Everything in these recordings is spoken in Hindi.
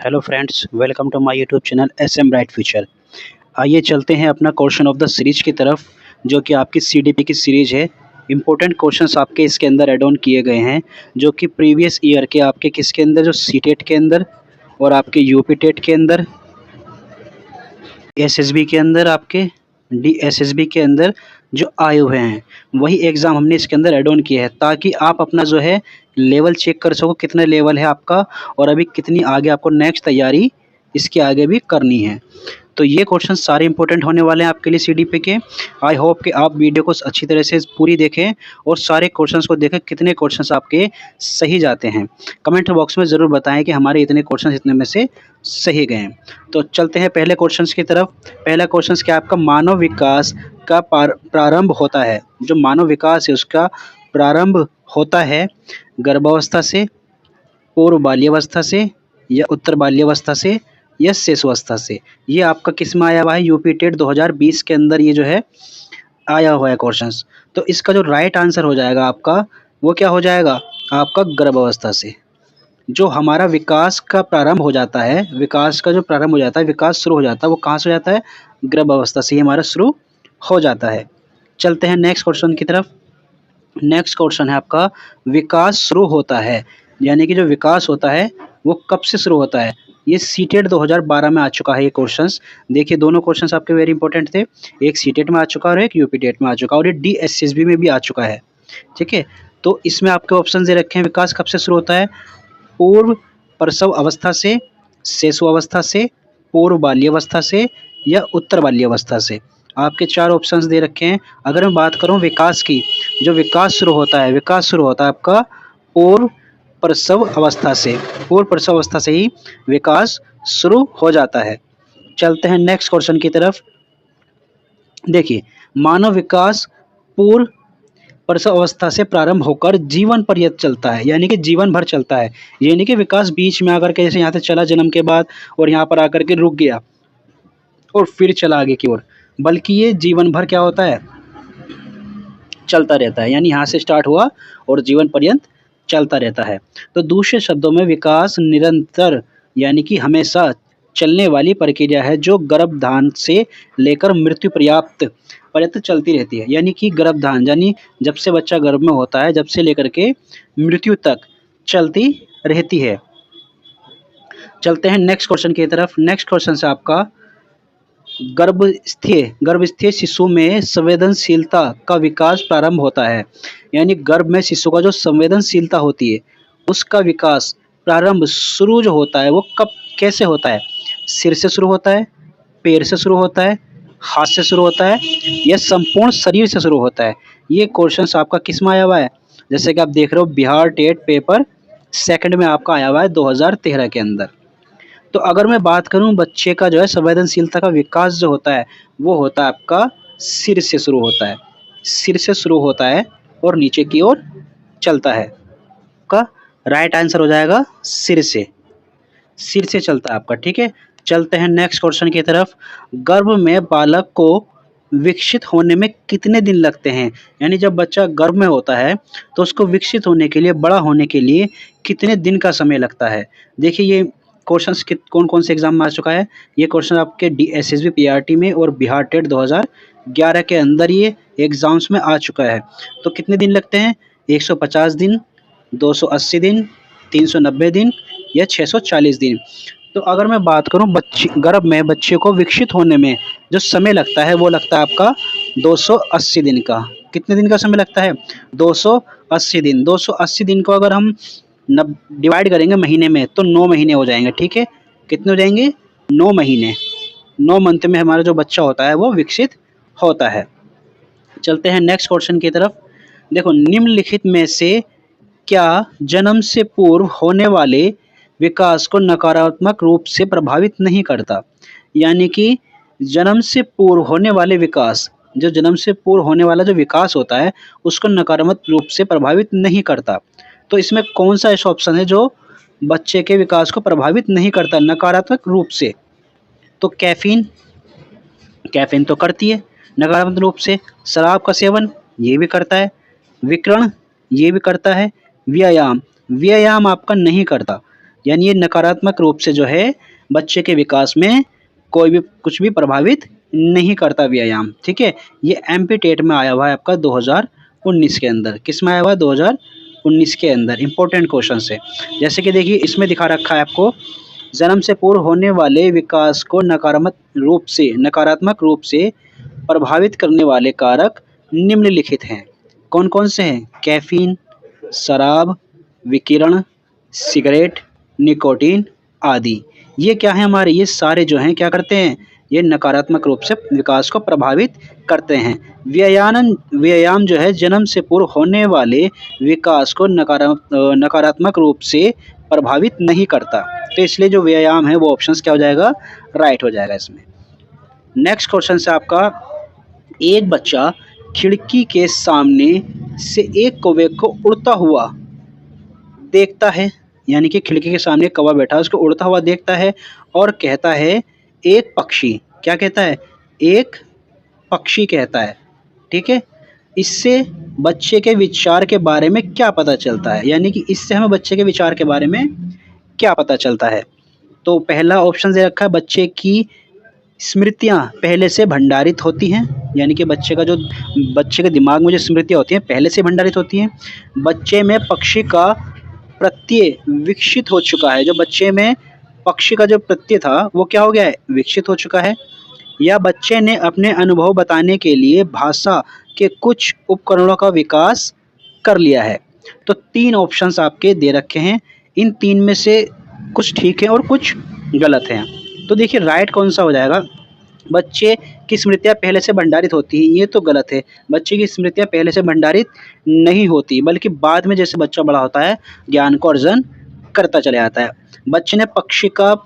Hello friends, welcome to my YouTube channel SM bright future. आइए चलते हैं अपना क्वेश्चन ऑफ द सीरीज की तरफ, जो कि आपकी सीडीपी की सीरीज है। इंपॉर्टेंट क्वेश्चंस आपके इसके अंदर ऐड ऑन किए गए हैं, जो कि प्रीवियस ईयर के आपके किसके अंदर, जो सीटेट के अंदर और आपके यूपी टेट के अंदर, एसएसबी के अंदर, आपके डीएसएसबी के अंदर जो आए हुए हैं, वही एग्ज़ाम हमने इसके अंदर ऐड ऑन किया है, ताकि आप अपना जो है लेवल चेक कर सको, कितना लेवल है आपका और अभी कितनी आगे आपको नेक्स्ट तैयारी इसके आगे भी करनी है। तो ये क्वेश्चन सारे इंपॉर्टेंट होने वाले हैं आपके लिए सीडीपी के। आई होप कि आप वीडियो को अच्छी तरह से पूरी देखें और सारे क्वेश्चंस को देखें, कितने क्वेश्चंस आपके सही जाते हैं। कमेंट बॉक्स में ज़रूर बताएं कि हमारे इतने क्वेश्चंस इतने में से सही गए हैं। तो चलते हैं पहले क्वेश्चंस की तरफ। पहला क्वेश्चन क्या आपका, मानव विकास का प्रारंभ होता है। जो मानव विकास है उसका प्रारंभ होता है गर्भावस्था से, पूर्व बाल्यावस्था से, या उत्तर बाल्यावस्था से, या शिशुअवस्था से। ये आपका किस में आया हुआ है, यूपी टेट 2020 के अंदर ये जो है आया हुआ है क्वेश्चंस। तो इसका जो राइट आंसर हो जाएगा आपका, वो क्या हो जाएगा आपका, गर्भावस्था से। जो हमारा विकास का प्रारंभ हो जाता है, विकास का जो प्रारंभ हो जाता है, विकास शुरू हो जाता है, वो कहाँ से हो जाता है, गर्भावस्था से ही हमारा शुरू हो जाता है। चलते हैं नेक्स्ट क्वेश्चन की तरफ। नेक्स्ट क्वेश्चन है आपका, विकास शुरू होता है, यानी कि जो विकास होता है वो कब से शुरू होता है। ये सीटेट 2012 में आ चुका है ये क्वेश्चंस। देखिए दोनों क्वेश्चंस आपके वेरी इंपॉर्टेंट थे, एक सीटेट में आ चुका और एक यूपी टेट में आ चुका, और ये डीएसएसबी में भी आ चुका है। ठीक है, तो इसमें आपके ऑप्शन दे रखे हैं, विकास कब से शुरू होता है, पूर्व प्रसव अवस्था से, शिशु अवस्था से, पूर्व बाल्यावस्था से, या उत्तर बाल्यावस्था से। आपके चार ऑप्शंस दे रखे हैं। अगर मैं बात करूं विकास की, जो विकास शुरू होता है, विकास शुरू होता है आपका पूर्व प्रसव अवस्था से। पूर्व प्रसव अवस्था से ही विकास शुरू हो जाता है। चलते हैं नेक्स्ट क्वेश्चन की तरफ। देखिए, मानव विकास पूर्व प्रसव अवस्था से प्रारंभ होकर जीवन पर्यंत चलता है, यानी कि जीवन भर चलता है। ये नहीं कि विकास बीच में आकर के जैसे यहाँ से चला जन्म के बाद और यहाँ पर आकर के रुक गया और फिर चला आगे की ओर, बल्कि ये जीवन भर क्या होता है, चलता रहता है। यानी यहाँ से स्टार्ट हुआ और जीवन पर्यंत चलता रहता है। तो दूसरे शब्दों में विकास निरंतर यानी कि हमेशा चलने वाली प्रक्रिया है, जो गर्भधान से लेकर मृत्यु पर्यंत चलती रहती है। यानी कि गर्भधान यानी जब से बच्चा गर्भ में होता है, जब से लेकर के मृत्यु तक चलती रहती है। चलते हैं नेक्स्ट क्वेश्चन की तरफ। नेक्स्ट क्वेश्चन से आपका, गर्भस्थ शिशु में संवेदनशीलता का विकास प्रारंभ होता है। यानी गर्भ में शिशु का जो संवेदनशीलता होती है, उसका विकास प्रारंभ शुरू जो होता है वो कब कैसे होता है, सिर से शुरू होता है, पैर से शुरू होता है, हाथ से शुरू होता है, या संपूर्ण शरीर से शुरू होता है। ये क्वेश्चन आपका किस में आया हुआ है, जैसे कि आप देख रहे हो बिहार टेट पेपर सेकंड में आपका आया हुआ है 2013 के अंदर। तो अगर मैं बात करूं बच्चे का जो है संवेदनशीलता का विकास जो होता है, वो होता है आपका सिर से शुरू होता है। सिर से शुरू होता है और नीचे की ओर चलता है। का राइट आंसर हो जाएगा सिर से, सिर से चलता है आपका। ठीक है, चलते हैं नेक्स्ट क्वेश्चन की तरफ। गर्भ में बालक को विकसित होने में कितने दिन लगते हैं, यानी जब बच्चा गर्भ में होता है तो उसको विकसित होने के लिए, बड़ा होने के लिए कितने दिन का समय लगता है। देखिए ये क्वेश्चंस कौन कौन से एग्जाम में आ चुका है। ये क्वेश्चन आपके डीएसएसबी पीआरटी में और बिहार टेट 2011 के अंदर ये एग्जाम्स में आ चुका है। तो कितने दिन लगते हैं, 150 दिन, 280 दिन, 390 दिन, या 640 दिन। तो अगर मैं बात करूं गर्भ में बच्चे को विकसित होने में जो समय लगता है, वो लगता है आपका 280 दिन का। कितने दिन का समय लगता है, 280 दिन। 280 दिन को अगर हम डिवाइड करेंगे महीने में तो 9 महीने हो जाएंगे। ठीक है, कितने हो जाएंगे, 9 महीने। 9 मंथ में हमारा जो बच्चा होता है वो विकसित होता है। चलते हैं नेक्स्ट क्वेश्चन की तरफ। देखो, निम्नलिखित में से क्या जन्म से पूर्व होने वाले विकास को नकारात्मक रूप से प्रभावित नहीं करता। यानी कि जन्म से पूर्व होने वाले विकास, जो जन्म से पूर्व होने वाला जो विकास होता है उसको नकारात्मक रूप से प्रभावित नहीं करता। तो इसमें कौन सा ऐसा ऑप्शन है जो बच्चे के विकास को प्रभावित नहीं करता नकारात्मक रूप से। तो कैफीन तो करती है नकारात्मक रूप से, शराब का सेवन ये भी करता है, विकिरण ये भी करता है, व्यायाम आपका नहीं करता। यानी ये नकारात्मक रूप से जो है बच्चे के विकास में कोई भी कुछ भी प्रभावित नहीं करता व्यायाम, ठीक है। ये एमपी टेट में आया हुआ है आपका 2019 के अंदर। किस में आया हुआ है? 2019 के अंदर। इंपॉर्टेंट क्वेश्चन है। जैसे कि देखिए इसमें दिखा रखा है आपको, जन्म से पूर्व होने वाले विकास को नकारात्मक रूप से प्रभावित करने वाले कारक निम्नलिखित हैं। कौन कौन से हैं? कैफीन, शराब, विकिरण, सिगरेट, निकोटीन आदि। ये क्या है हमारे? ये सारे जो हैं क्या करते हैं? ये नकारात्मक रूप से विकास को प्रभावित करते हैं। व्यायाम जो है जन्म से पूर्व होने वाले विकास को नकारात्मक रूप से प्रभावित नहीं करता, तो इसलिए जो व्यायाम है वो ऑप्शन क्या हो जाएगा? राइट हो जाएगा इसमें। नेक्स्ट क्वेश्चन से आपका, एक बच्चा खिड़की के सामने से एक कौवे को उड़ता हुआ देखता है, यानी कि खिड़की के सामने कौवा बैठा है, उसको उड़ता हुआ देखता है और कहता है एक पक्षी। क्या कहता है? एक पक्षी कहता है, ठीक है। इससे बच्चे के विचार के बारे में क्या पता चलता है? यानी कि इससे हमें बच्चे के विचार के बारे में क्या पता चलता है? तो पहला ऑप्शन दे रखा है, बच्चे की स्मृतियाँ पहले से भंडारित होती हैं, यानी कि बच्चे के दिमाग में जो स्मृतियाँ होती हैं पहले से भंडारित होती हैं। बच्चे में पक्षी का प्रत्यय विकसित हो चुका है, जो बच्चे में पक्षी का जो प्रत्यय था वो क्या हो गया है? विकसित हो चुका है। या बच्चे ने अपने अनुभव बताने के लिए भाषा के कुछ उपकरणों का विकास कर लिया है। तो 3 ऑप्शंस आपके दे रखे हैं, इन 3 में से कुछ ठीक है और कुछ गलत हैं। तो देखिए राइट कौन सा हो जाएगा? बच्चे की स्मृतियाँ पहले से भंडारित होती हैं, ये तो गलत है। बच्चे की स्मृतियाँ पहले से भंडारित नहीं होती, बल्कि बाद में जैसे बच्चा बड़ा होता है ज्ञान को अर्जन करता चला जाता है। बच्चे ने पक्षी का,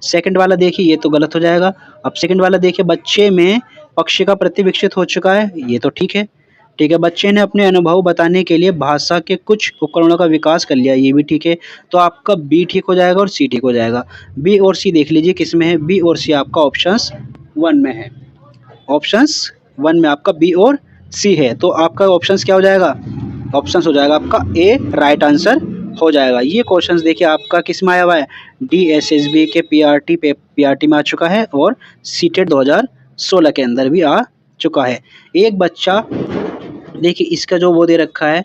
सेकंड वाला देखिए ये तो गलत हो जाएगा। अब सेकंड वाला देखिए, बच्चे में पक्षी का प्रति विकसित हो चुका है, ये तो ठीक है। ठीक है, बच्चे ने अपने अनुभव बताने के लिए भाषा के कुछ उपकरणों का विकास कर लिया, ये भी ठीक है। तो आपका बी ठीक हो जाएगा और सी ठीक हो जाएगा। बी और सी देख लीजिए किस में है, बी और सी आपका ऑप्शंस 1 में है। ऑप्शंस 1 में आपका बी और सी है, तो आपका ऑप्शंस क्या हो जाएगा? ऑप्शंस हो जाएगा आपका ए राइट आंसर हो जाएगा। ये क्वेश्चंस देखिए आपका किस में आया हुआ है? DSSB के पीआरटी में आ चुका है और सीटेट 2016 के अंदर भी आ चुका है। एक बच्चा, देखिए इसका जो वो दे रखा है,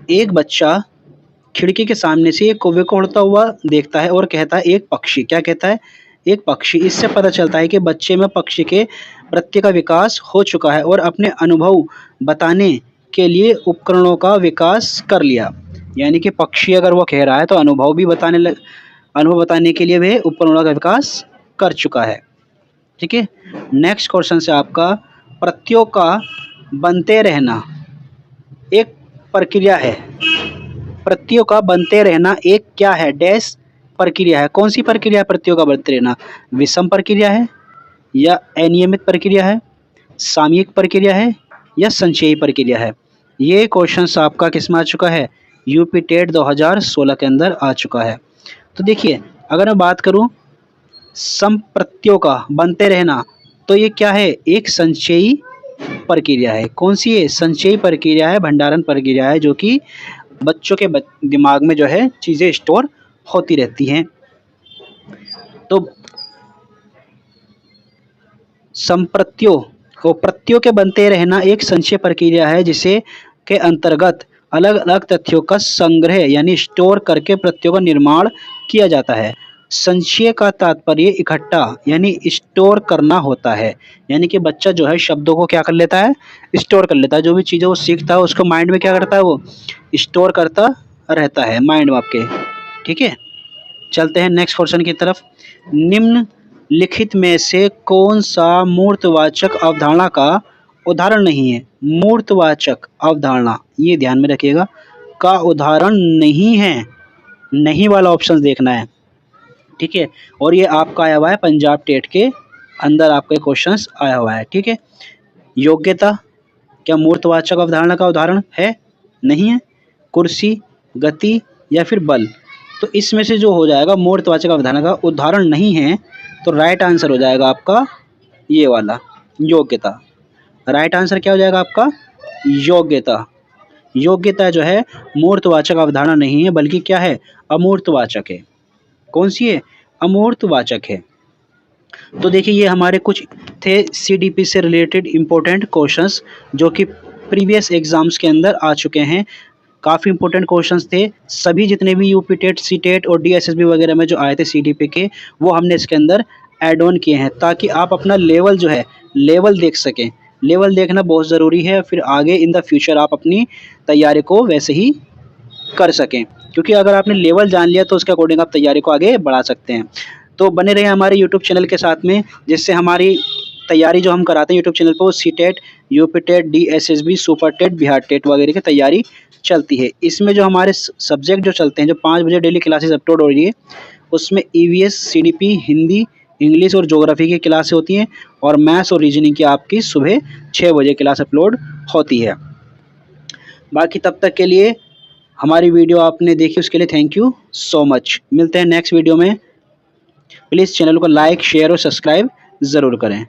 एक बच्चा खिड़की के सामने से एक कौवे को उड़ता हुआ देखता है और कहता है एक पक्षी। क्या कहता है? एक पक्षी। इससे पता चलता है कि बच्चे में पक्षी के प्रत्यय का विकास हो चुका है और अपने अनुभव बताने के लिए उपकरणों का विकास कर लिया। यानी कि पक्षी अगर वो कह रहा है तो अनुभव बताने के लिए वह उपकरणों का विकास कर चुका है, ठीक है। नेक्स्ट क्वेश्चन से आपका, प्रत्ययों का बनते रहना एक प्रक्रिया है। प्रत्ययों का बनते रहना एक क्या है? डैश प्रक्रिया है। कौन सी प्रक्रिया है प्रत्ययों का बनते रहना? विषम प्रक्रिया है, या अनियमित प्रक्रिया है, सामयिक प्रक्रिया है, या संचयी प्रक्रिया है? ये क्वेश्चन आपका किस में आ चुका है? यूपी टेट 2016 के अंदर आ चुका है। तो देखिए अगर मैं बात करूं संप्रत्ययों का बनते रहना, तो ये क्या है? एक संचयी प्रक्रिया है। कौन सी है? संचयी प्रक्रिया है, भंडारण प्रक्रिया है, जो कि बच्चों के दिमाग में जो है चीज़ें स्टोर होती रहती हैं। तो प्रत्ययों के बनते रहना एक संचय प्रक्रिया है, जिसे के अंतर्गत अलग अलग तथ्यों का संग्रह यानी स्टोर करके प्रत्ययों का निर्माण किया जाता है। संचय का तात्पर्य इकट्ठा यानी स्टोर करना होता है। यानी कि बच्चा जो है शब्दों को क्या कर लेता है? स्टोर कर लेता है। जो भी चीज़ें वो सीखता है उसको माइंड में क्या करता है? वो स्टोर करता रहता है माइंड में आपके, ठीक है। चलते हैं नेक्स्ट क्वेश्चन की तरफ। निम्नलिखित में से कौन सा मूर्तवाचक अवधारणा का उदाहरण नहीं है? मूर्तवाचक अवधारणा, ये ध्यान में रखिएगा, का उदाहरण नहीं है। नहीं वाला ऑप्शन देखना है, ठीक है। और ये आपका आया हुआ है पंजाब टेट के अंदर, आपके क्वेश्चंस आया हुआ है, ठीक है। योग्यता क्या मूर्तवाचक अवधारणा का उदाहरण है? नहीं है। कुर्सी, गति, या फिर बल? तो इसमें से जो हो जाएगा मूर्तवाचक अवधारणा का उदाहरण नहीं है, तो राइट आंसर हो जाएगा आपका ये वाला, योग्यता। राइट आंसर क्या हो जाएगा आपका? योग्यता। योग्यता जो है मूर्तवाचक अवधारणा नहीं है, बल्कि क्या है, अमूर्तवाचक है। कौन सी है, अमूर्तवाचक है। तो देखिए ये हमारे कुछ थे सीडीपी से रिलेटेड इम्पोर्टेंट क्वेश्चंस जो कि प्रीवियस एग्जाम्स के अंदर आ चुके हैं। काफ़ी इंपॉर्टेंट क्वेश्चंस थे। सभी जितने भी यूपी टेट, सी टेट और डीएसएसबी वगैरह में जो आए थे सीडीपी के, वो हमने इसके अंदर ऐड ऑन किए हैं ताकि आप अपना लेवल जो है लेवल देख सकें। लेवल देखना बहुत ज़रूरी है, फिर आगे इन द फ्यूचर आप अपनी तैयारी को वैसे ही कर सकें, क्योंकि अगर आपने लेवल जान लिया तो उसके अकॉर्डिंग आप तैयारी को आगे बढ़ा सकते हैं। तो बने रहे हमारे यूट्यूब चैनल के साथ में, जिससे हमारी तैयारी जो हम कराते हैं यूट्यूब चैनल पर, वो CTET, UP TET, DSSB, super TET, Bihar TET वगैरह की तैयारी चलती है। इसमें जो हमारे सब्जेक्ट जो चलते हैं, जो 5 बजे डेली क्लासेस अपलोड हो रही है, उसमें ईवीएस, सीडीपी, हिंदी, इंग्लिश और ज्योग्राफी की क्लासें होती हैं, और मैथ्स और रीजनिंग की आपकी सुबह 6 बजे क्लास अपलोड होती है। बाकी तब तक के लिए हमारी वीडियो आपने देखी उसके लिए थैंक यू सो मच। मिलते हैं नेक्स्ट वीडियो में। प्लीज़ चैनल को लाइक, शेयर और सब्सक्राइब ज़रूर करें।